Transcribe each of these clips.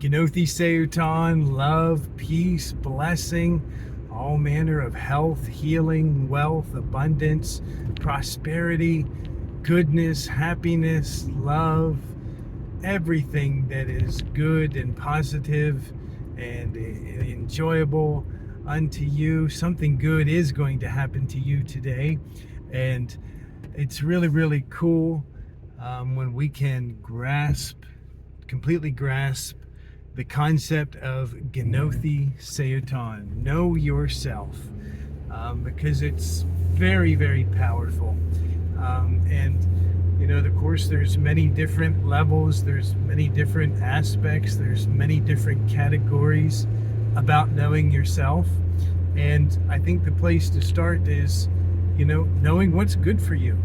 Gnothi Seuton, love, peace, blessing, all manner of health, healing, wealth, abundance, prosperity, goodness, happiness, love, everything that is good and positive and enjoyable unto you. Something good is going to happen to you today. And it's really, really cool when we can completely grasp the concept of Gnothi Seuton, know yourself, because it's very, very powerful. And of course, there's many different levels, there's many different aspects, there's many different categories about knowing yourself. And I think the place to start is, knowing what's good for you,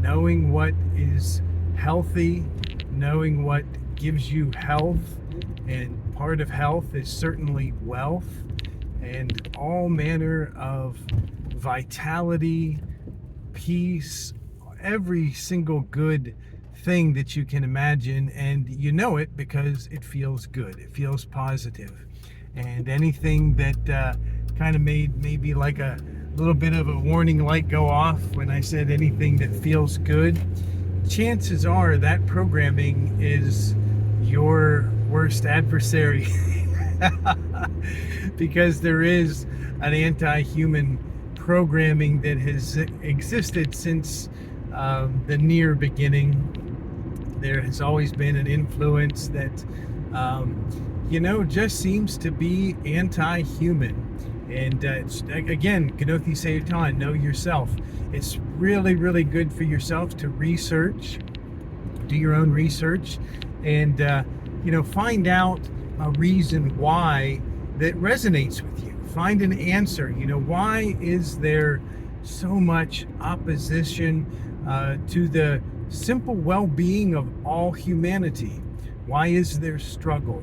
knowing what is healthy, knowing what gives you health. And part of health is certainly wealth and all manner of vitality, peace, every single good thing that you can imagine. And you know it because it feels good, it feels positive. And anything that kind of made maybe like a little bit of a warning light go off when I said anything that feels good, chances are that programming is your worst adversary. Because there is an anti-human programming that has existed since the near beginning. There has always been an influence that just seems to be anti-human. And it's, again, Gnothi Seuton, know yourself. It's really, really good for yourself to research, do your own research, and find out a reason why that resonates with you. Find an answer. Why is there so much opposition to the simple well-being of all humanity? Why is there struggle?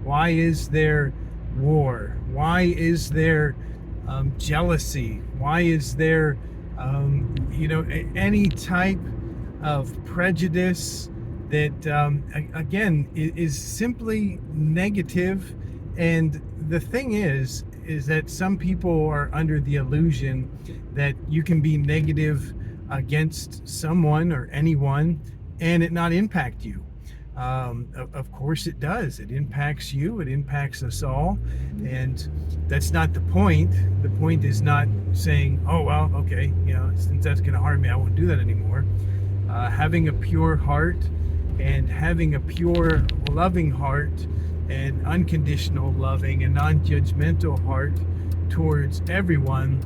Why is there war? Why is there jealousy? Why is there any type of prejudice that again is simply negative? And the thing is that some people are under the illusion that you can be negative against someone or anyone and it not impact you. Of course it does. It impacts you, it impacts us all, and that's not the point. The point is not saying, oh well, okay, since that's going to harm me, I won't do that anymore. Having a pure heart and having a pure loving heart and unconditional loving and non-judgmental heart towards everyone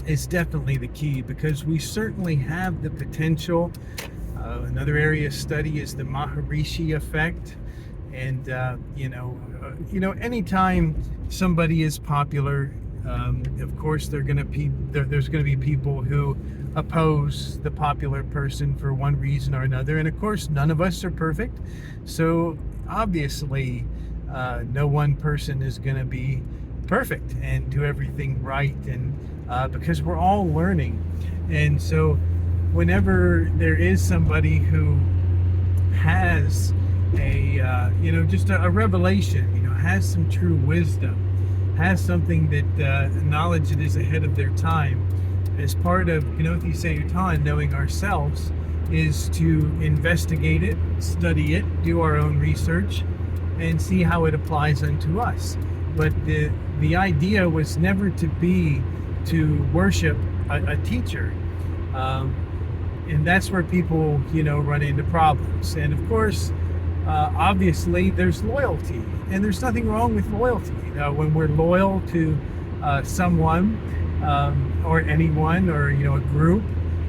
is definitely the key, because we certainly have the potential. Another area of study is the Maharishi effect. And anytime somebody is popular, of course there's going to be people who oppose the popular person for one reason or another. And of course, none of us are perfect. So obviously, no one person is going to be perfect and do everything right. And because we're all learning. And so whenever there is somebody who has just a revelation, has some true wisdom, has something that knowledge that is ahead of their time, as part of Gnothi Seuton, knowing ourselves, is to investigate it, study it, do our own research, and see how it applies unto us. But the idea was never to be to worship a teacher. And that's where people, run into problems. And of course, obviously, there's loyalty, and there's nothing wrong with loyalty. When we're loyal to someone or anyone or a group,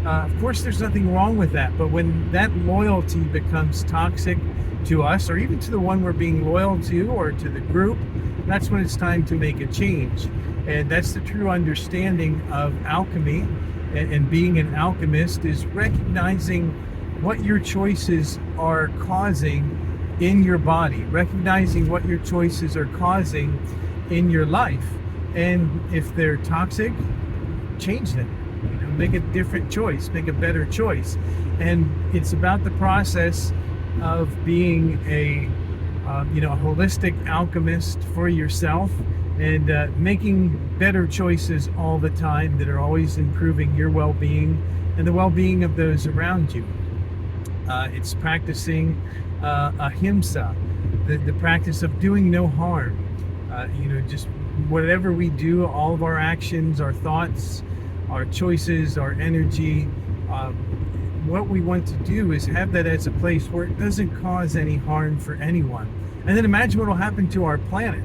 of course, there's nothing wrong with that. But when that loyalty becomes toxic to us, or even to the one we're being loyal to, or to the group, that's when it's time to make a change. And that's the true understanding of alchemy. And being an alchemist is recognizing what your choices are causing in your body, recognizing what your choices are causing in your life. And if they're toxic, change them. Make a different choice, make a better choice. And it's about the process of being a a holistic alchemist for yourself, and making better choices all the time that are always improving your well-being and the well-being of those around you. It's practicing ahimsa, the practice of doing no harm. Just whatever we do, all of our actions, our thoughts, our choices, our energy, what we want to do is have that as a place where it doesn't cause any harm for anyone. And then imagine what will happen to our planet.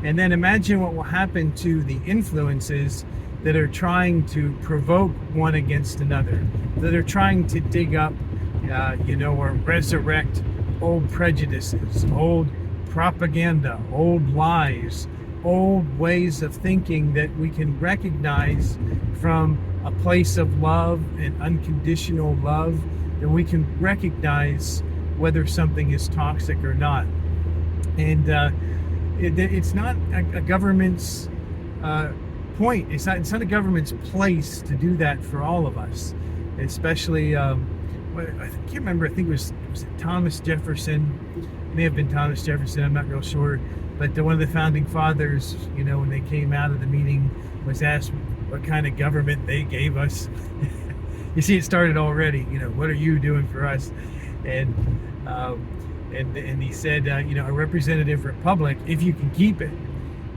And then imagine what will happen to the influences that are trying to provoke one against another, that are trying to dig up, or resurrect old prejudices, old propaganda, old lies, old ways of thinking that we can recognize from a place of love and unconditional love, and we can recognize whether something is toxic or not. And it's not a government's point. It's not a government's place to do that for all of us, especially. I can't remember. I think was it Thomas Jefferson? It may have been Thomas Jefferson. I'm not real sure. But one of the founding fathers, when they came out of the meeting, was asked what kind of government they gave us. You see, it started already. What are you doing for us? And he said, a representative republic, if you can keep it.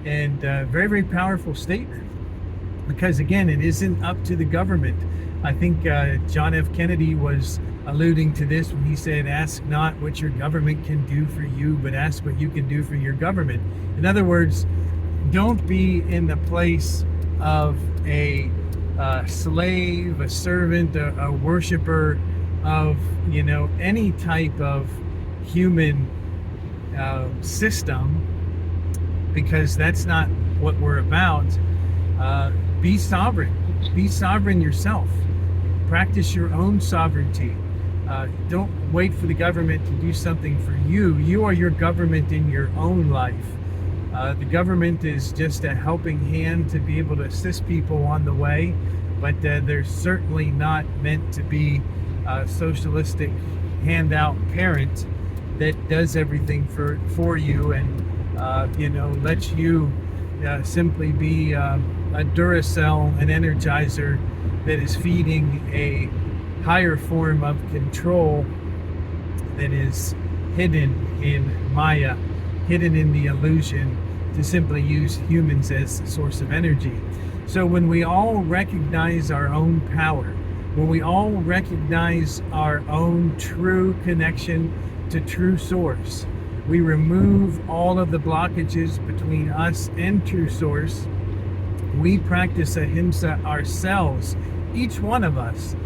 And very, very powerful statement. Because again, it isn't up to the government. I think John F. Kennedy was alluding to this when he said, ask not what your government can do for you, but ask what you can do for your government. In other words, don't be in the place of a slave, a servant, a worshiper of, any type of human system, because that's not what we're about. Be sovereign. Be sovereign yourself. Practice your own sovereignty. Don't wait for the government to do something for you. You are your government in your own life. The government is just a helping hand to be able to assist people on the way, but they're certainly not meant to be a socialistic handout parent that does everything for you and lets you simply be a Duracell, an energizer that is feeding a higher form of control that is hidden in Maya, hidden in the illusion to simply use humans as a source of energy. So when we all recognize our own power, when we all recognize our own true connection to true source, we remove all of the blockages between us and true source. We practice ahimsa ourselves, each one of us.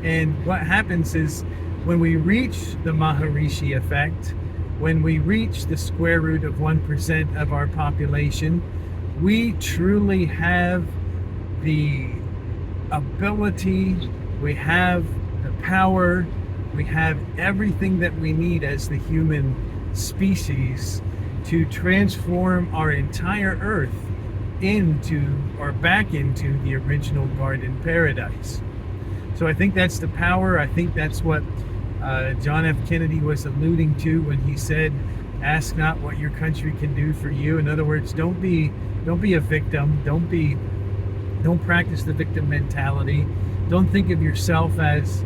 And what happens is when we reach the Maharishi effect, when we reach the square root of 1% of our population, we truly have the ability, we have the power, we have everything that we need as the human species to transform our entire earth into or back into the original garden paradise. So I think that's the power. I think that's what John F. Kennedy was alluding to when he said, ask not what your country can do for you. In other words, don't be a victim. Don't practice the victim mentality. Don't think of yourself as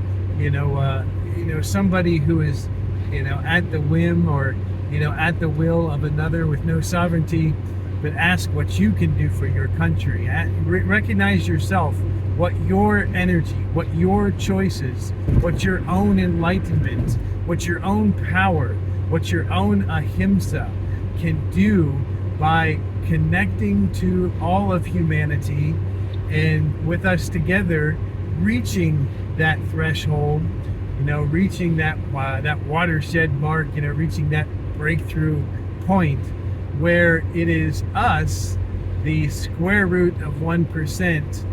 somebody who is at the whim or at the will of another with no sovereignty, but ask what you can do for your country. Recognize yourself, what your energy, what your choices, what your own enlightenment, what your own power, what your own ahimsa can do by connecting to all of humanity, and with us together reaching that threshold, reaching that watershed mark, reaching that breakthrough point where it is us, the square root of 1%,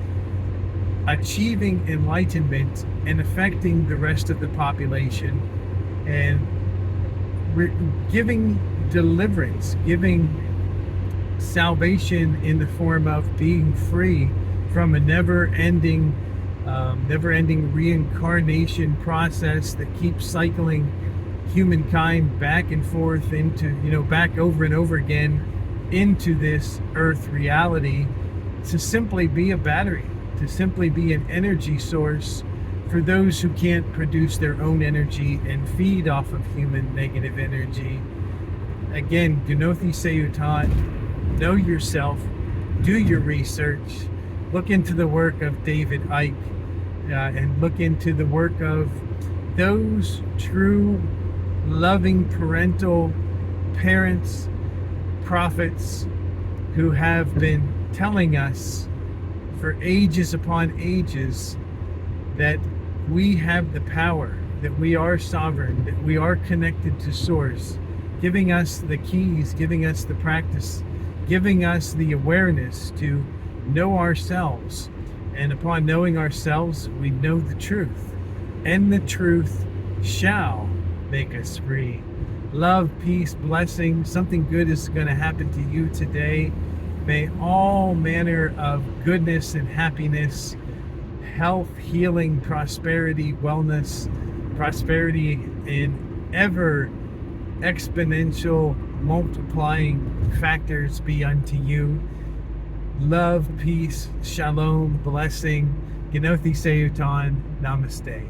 achieving enlightenment and affecting the rest of the population, and giving deliverance, giving salvation in the form of being free from a never-ending reincarnation process that keeps cycling humankind back and forth into, back over and over again into this earth reality to simply be a battery, to simply be an energy source for those who can't produce their own energy and feed off of human negative energy. Again, Gnothi Seyutan, know yourself, do your research, look into the work of David Icke, and look into the work of those true, loving, parental parents, prophets who have been telling us for ages upon ages that we have the power, that we are sovereign, that we are connected to Source, giving us the keys, giving us the practice, giving us the awareness to know ourselves. And upon knowing ourselves, we know the truth. And the truth shall make us free. Love, peace, blessing. Something good is going to happen to you today. May all manner of goodness and happiness, health, healing, prosperity, wellness, prosperity in ever exponential multiplying factors be unto you. Love, peace, shalom, blessing. Gnothi Seyutan. Namaste.